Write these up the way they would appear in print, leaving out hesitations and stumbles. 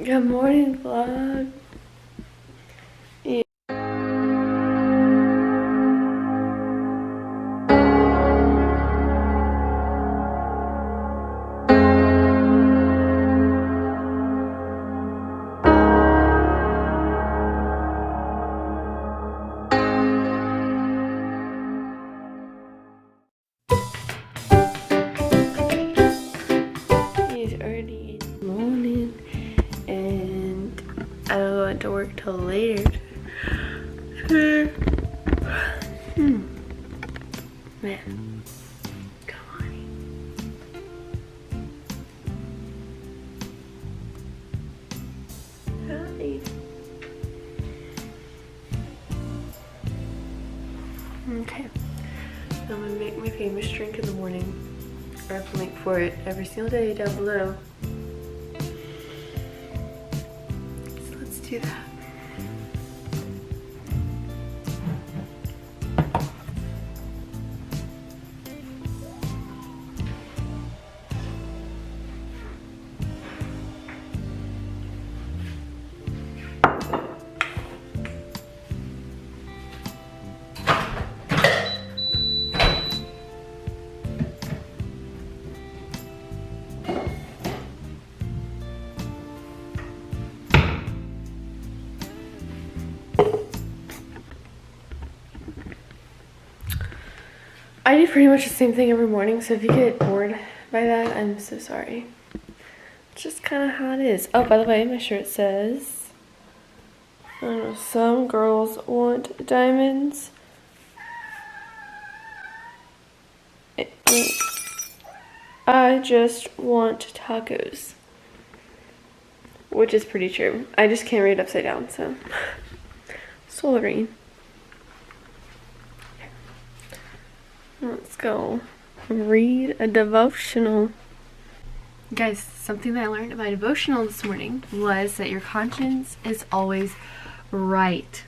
Good morning, vlog. Yeah. It's early in the morning, and I don't go into work till later. Man, come on. Hi. Okay, I'm gonna make my famous drink in the morning. I have a link for it every single day down below. So let's do that. I do pretty much the same thing every morning, so if you get bored by that, I'm so sorry. It's just kind of how it is. Oh, by the way, my shirt says, I don't know, some girls want diamonds. I just want tacos. Which is pretty true. I just can't read upside down, so. Sorry. Let's go read a devotional. Guys, something that I learned in my devotional this morning was that your conscience is always right.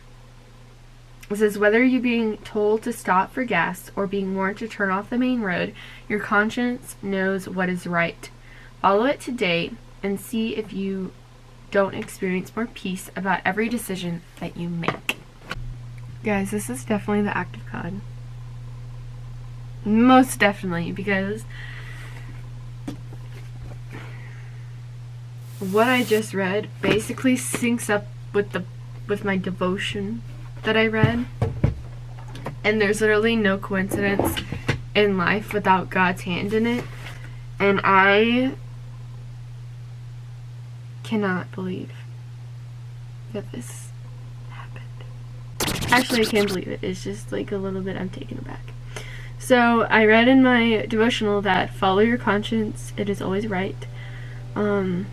It says, whether you're being told to stop for gas or being warned to turn off the main road, your conscience knows what is right. Follow it today and see if you don't experience more peace about every decision that you make. Guys, this is definitely the act of God. Most definitely, because what I just read basically syncs up with my devotion that I read. And there's literally no coincidence in life without God's hand in it. And I cannot believe that this happened. Actually, I can't believe it. It's just like a little bit, I'm taken aback. So I read in my devotional that follow your conscience, it is always right. And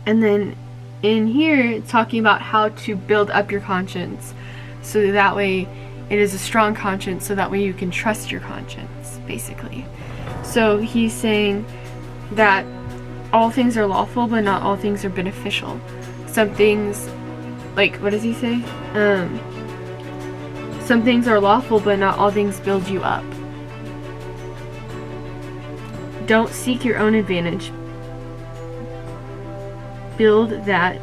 then in here it's talking about how to build up your conscience so that way it is a strong conscience, so that way you can trust your conscience, basically. So he's saying that all things are lawful, but not all things are beneficial. Some things, like, what does he say? Some things are lawful, but not all things build you up. Don't seek your own advantage. Build that,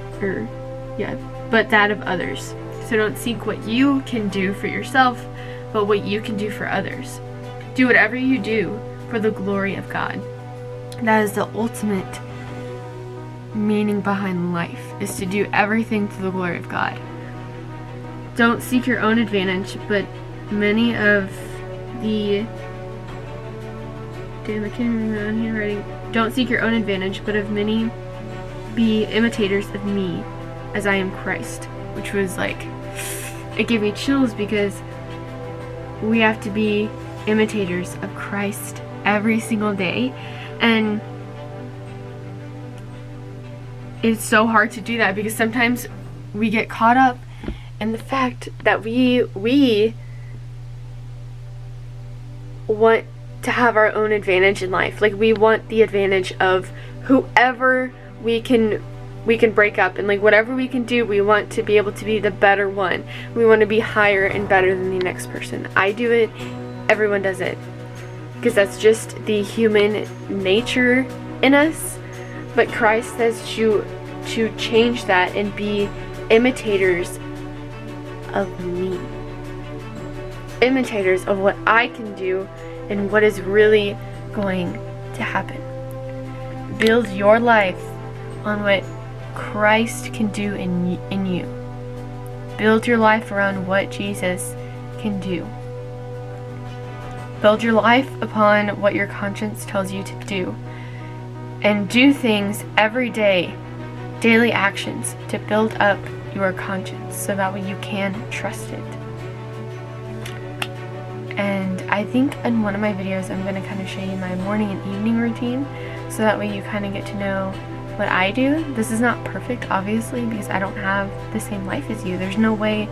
but that of others. So don't seek what you can do for yourself, but what you can do for others. Do whatever you do for the glory of God. That is the ultimate meaning behind life, is to do everything for the glory of God. Don't seek your own advantage, but many of the... Damn, I can't even read on handwriting. Don't seek your own advantage, but of many be imitators of me, as I am Christ. Which was like... It gave me chills, because we have to be imitators of Christ every single day. And it's so hard to do that, because sometimes we get caught up in the fact that we want to have our own advantage in life. Like, we want the advantage of whoever we can break up, and like whatever we can do, we want to be able to be the better one. We want to be higher and better than the next person. I do it, everyone does it, because that's just the human nature in us. But Christ says to to change that and be imitators of me. Imitators of what I can do and what is really going to happen. Build your life on what Christ can do in you. Build your life around what Jesus can do. Build your life upon what your conscience tells you to do. And do things every day, daily actions, to build up your conscience so that way you can trust it. And I think in one of my videos I'm going to kind of show you my morning and evening routine so that way you kind of get to know what I do. This is not perfect, obviously, because I don't have the same life as you. There's no way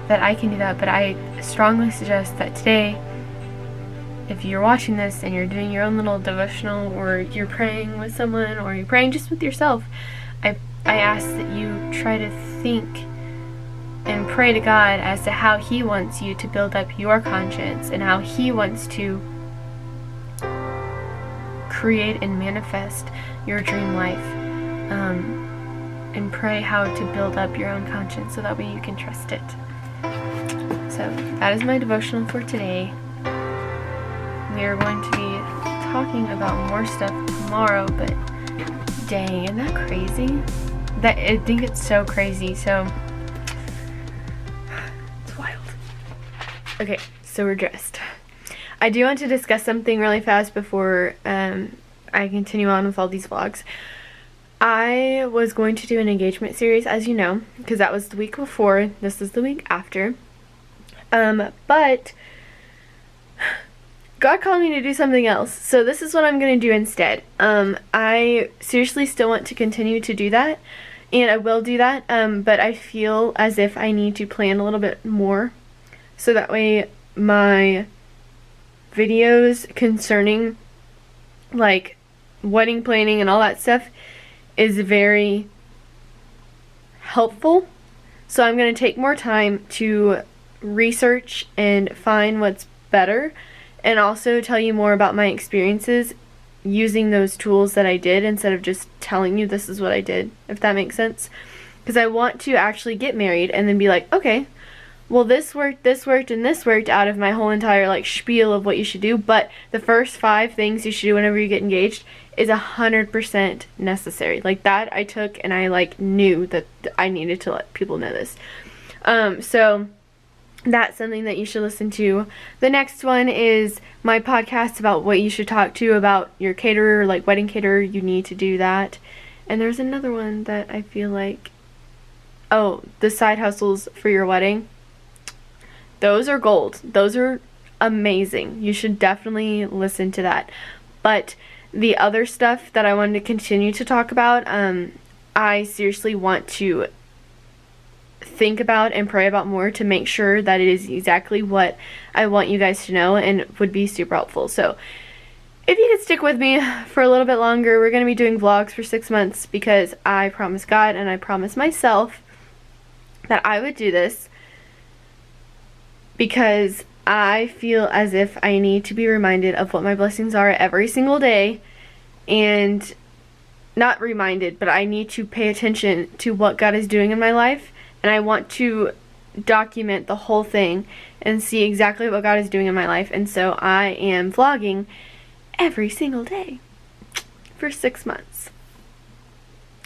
that I can do that, but I strongly suggest that today, if you're watching this and you're doing your own little devotional, or you're praying with someone, or you're praying just with yourself, I ask that you try to think and pray to God as to how He wants you to build up your conscience and how He wants to create and manifest your dream life, and pray how to build up your own conscience so that way you can trust it. So that is my devotional for today. We are going to be talking about more stuff tomorrow, but dang, isn't that crazy? I think it's so crazy, so it's wild. Okay, so we're dressed. I do want to discuss something really fast before I continue on with all these vlogs. I was going to do an engagement series, as you know, because that was the week before. This is the week after. But God called me to do something else, so this is what I'm going to do instead. I seriously still want to continue to do that, and I will do that, but I feel as if I need to plan a little bit more, so that way my videos concerning, like, wedding planning and all that stuff is very helpful. So I'm going to take more time to research and find what's better, and also tell you more about my experiences using those tools that I did instead of just telling you this is what I did, if that makes sense. Because I want to actually get married and then be like, okay, well, this worked, and this worked out of my whole entire, like, spiel of what you should do, but the first 5 things you should do whenever you get engaged is 100% necessary. Like, that I took, and I, like, knew that I needed to let people know this. So that's something that you should listen to. The next one is my podcast about what you should talk to about your caterer, like wedding caterer. You need to do that. And there's another one that I feel like, oh, the side hustles for your wedding. Those are gold. Those are amazing. You should definitely listen to that. But the other stuff that I wanted to continue to talk about, I seriously want to think about and pray about more to make sure that it is exactly what I want you guys to know and would be super helpful. So if you could stick with me for a little bit longer, we're going to be doing vlogs for 6 months, because I promised God and I promised myself that I would do this, because I feel as if I need to be reminded of what my blessings are every single day, and not reminded, but I need to pay attention to what God is doing in my life, and I want to document the whole thing and see exactly what God is doing in my life. And so I am vlogging every single day for 6 months.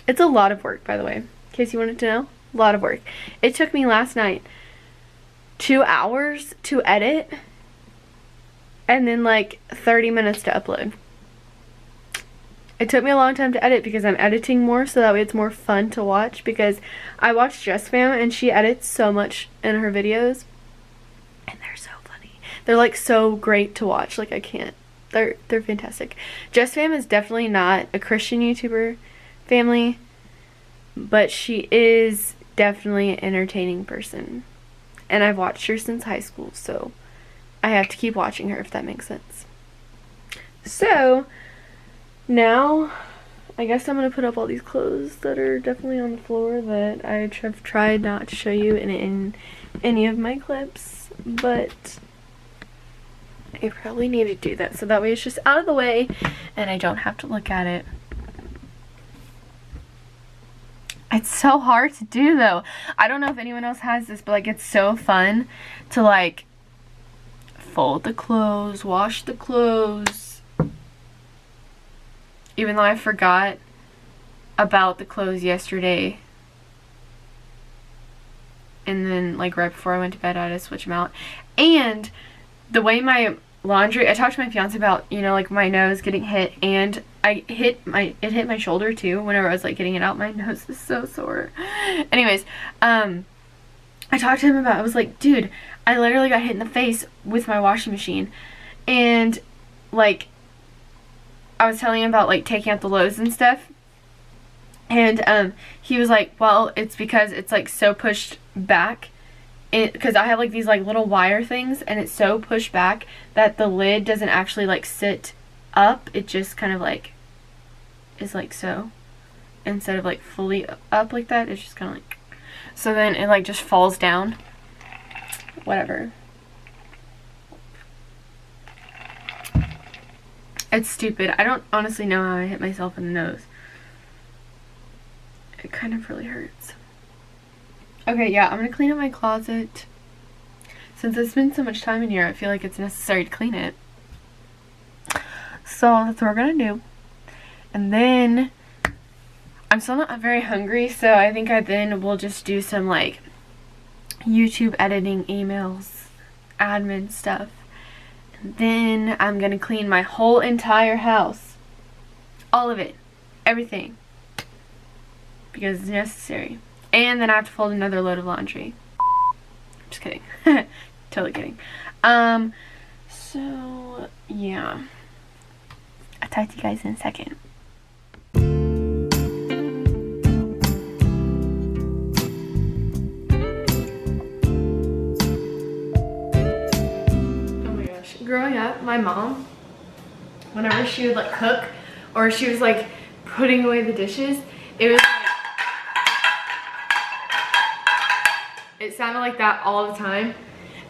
It's a lot of work, by the way, in case you wanted to know. A lot of work. It took me last night 2 hours to edit, and then like 30 minutes to upload. It took me a long time to edit because I'm editing more, so that way it's more fun to watch, because I watch Jess Fam and she edits so much in her videos, and they're so funny. They're like so great to watch. Like, I can't. They're fantastic. Jess Fam is definitely not a Christian YouTuber family, but she is definitely an entertaining person. And I've watched her since high school, so I have to keep watching her, if that makes sense. So now I guess I'm going to put up all these clothes that are definitely on the floor that I have tried not to show you in any of my clips, but I probably need to do that so that way it's just out of the way and I don't have to look at it It's so hard to do though. I don't know if anyone else has this, but like it's so fun to like fold the clothes, wash the clothes. Even though I forgot about the clothes yesterday. And then like right before I went to bed I had to switch them out. And the way my laundry, I talked to my fiance about, you know, like my nose getting hit, and it hit my shoulder too whenever I was like getting it out. My nose is so sore. Anyways, I talked to him about, I was like, dude, I literally got hit in the face with my washing machine. And like I was telling him about like taking out the loads and stuff. And he was like, well, it's because it's like so pushed back, because I have like these like little wire things, and it's so pushed back that the lid doesn't actually like sit up. It just kind of like is like so, instead of like fully up like that. It's just kind of like, so then it like just falls down. Whatever. It's stupid. I don't honestly know how I hit myself in the nose. It kind of really hurts. Okay, yeah, I'm gonna clean up my closet. Since I spent so much time in here, I feel like it's necessary to clean it. So that's what we're gonna do. And then, I'm still not very hungry, so I think I then will just do some like YouTube editing, emails, admin stuff. And then I'm gonna clean my whole entire house. All of it. Everything. Because it's necessary. And then I have to fold another load of laundry. Just kidding. Totally kidding. So yeah. I'll talk to you guys in a second. Oh my gosh. Growing up, my mom, whenever she would like cook, or she was like putting away the dishes, it was it sounded like that all the time,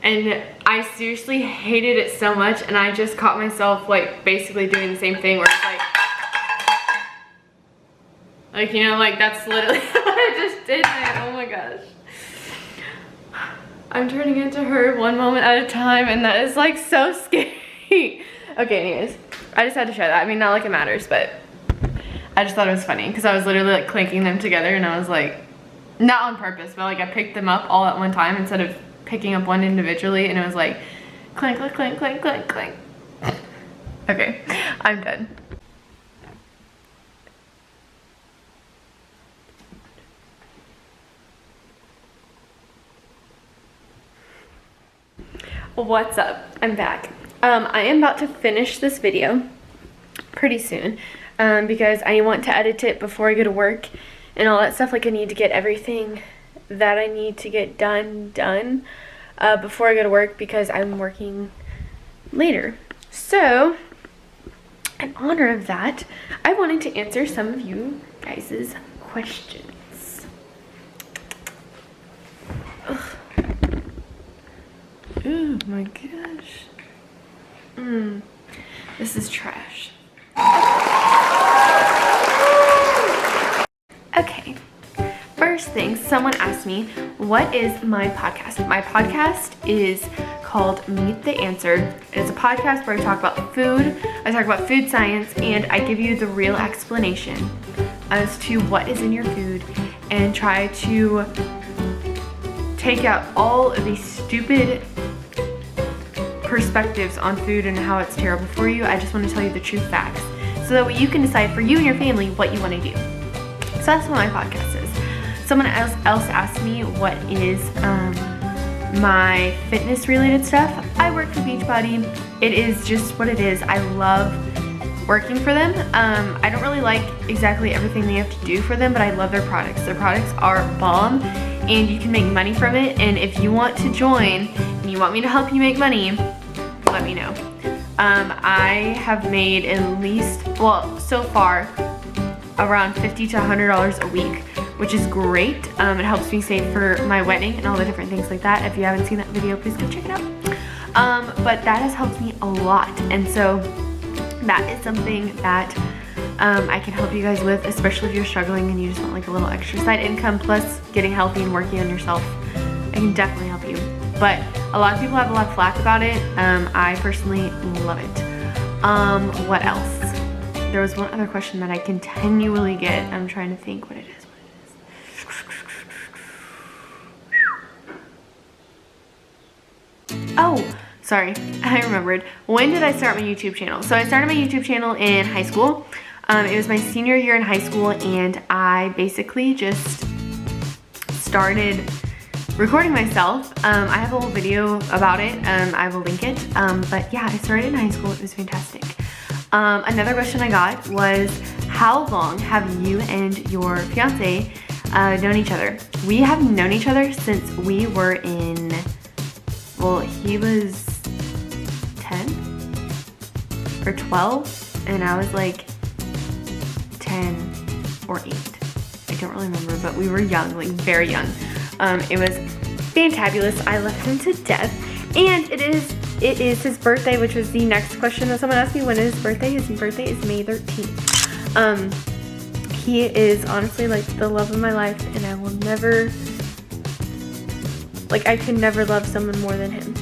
and I seriously hated it so much, and I just caught myself like basically doing the same thing where it's like you know, like that's literally what I just did there. Oh my gosh. I'm turning into her one moment at a time, and that is like so scary. Okay, anyways, I just had to share that. I mean, not like it matters, but I just thought it was funny because I was literally like clinking them together, and I was like, not on purpose, but like I picked them up all at one time instead of picking up one individually, and it was like clink, clink, clink, clink, clink, clink. Okay, I'm done. What's up? I'm back. I am about to finish this video pretty soon because I want to edit it before I go to work and all that stuff. Like I need to get everything that I need to get done before I go to work because I'm working later. So in honor of that, I wanted to answer some of you guys' questions. Ugh. Oh my gosh. This is trash. Okay. First thing, someone asked me, what is my podcast? My podcast is called Meet the Answered. It is a podcast where I talk about food, I talk about food science, and I give you the real explanation as to what is in your food and try to take out all of these stupid perspectives on food and how it's terrible for you. I just want to tell you the true facts so that way you can decide for you and your family what you want to do. So that's what my podcast is. Someone else asked me what is my fitness related stuff. I work for Beachbody. It is just what it is. I love working for them. I don't really like exactly everything they have to do for them, but I love their products. Their products are bomb and you can make money from it. And if you want to join and you want me to help you make money, let me know. I have made at least, well, so far, around $50 to $100 a week, which is great. It helps me save for my wedding and all the different things like that. If you haven't seen that video, please go check it out. But that has helped me a lot. And so that is something that I can help you guys with, especially if you're struggling and you just want like a little extra side income plus getting healthy and working on yourself. I can definitely help you. But a lot of people have a lot of flack about it. I personally love it. What else? There was one other question that I continually get. I'm trying to think what it is. Oh, sorry, I remembered. When did I start my YouTube channel? So I started my YouTube channel in high school. It was my senior year in high school, and I basically just started recording myself. I have a whole video about it. I will link it. But yeah, I started in high school. It was fantastic. Another question I got was, how long have you and your fiance known each other? We have known each other since we were in, well, he was 10 or 12 and I was like 10 or 8. I don't really remember, but we were young, like very young. It was fantabulous. I love him to death. And it is his birthday, which was the next question that someone asked me. When is his birthday? His birthday is May 13th. He is honestly like the love of my life, and I will never, like, I could never love someone more than him.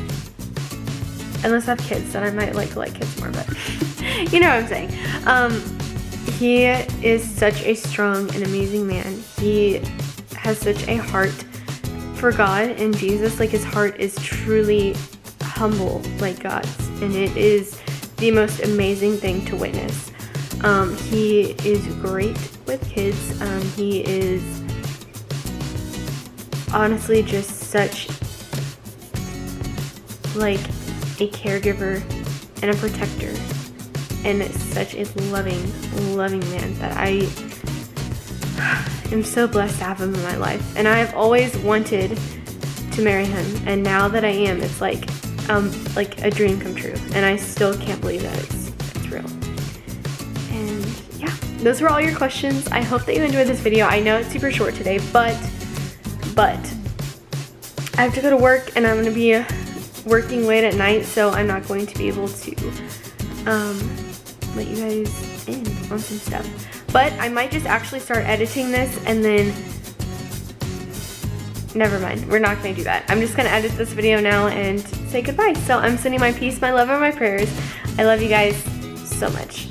Unless I have kids, then I might like kids more, but you know what I'm saying. He is such a strong and amazing man. He has such a heart for God and Jesus. Like, his heart is truly humble like God's, and it is the most amazing thing to witness. He is great with kids. He is honestly just such like a caregiver and a protector, and such a loving man that I am so blessed to have him in my life. And I have always wanted to marry him, and now that I am, it's like a dream come true, and I still can't believe that it's real. And yeah, those were all your questions. I hope that you enjoyed this video. I know it's super short today, but I have to go to work, and I'm going to be working late at night, so I'm not going to be able to let you guys in on some stuff. But I might just actually start editing this, and then never mind, we're not going to do that. I'm just going to edit this video now and say goodbye. So I'm sending my peace, my love, and my prayers. I love you guys so much.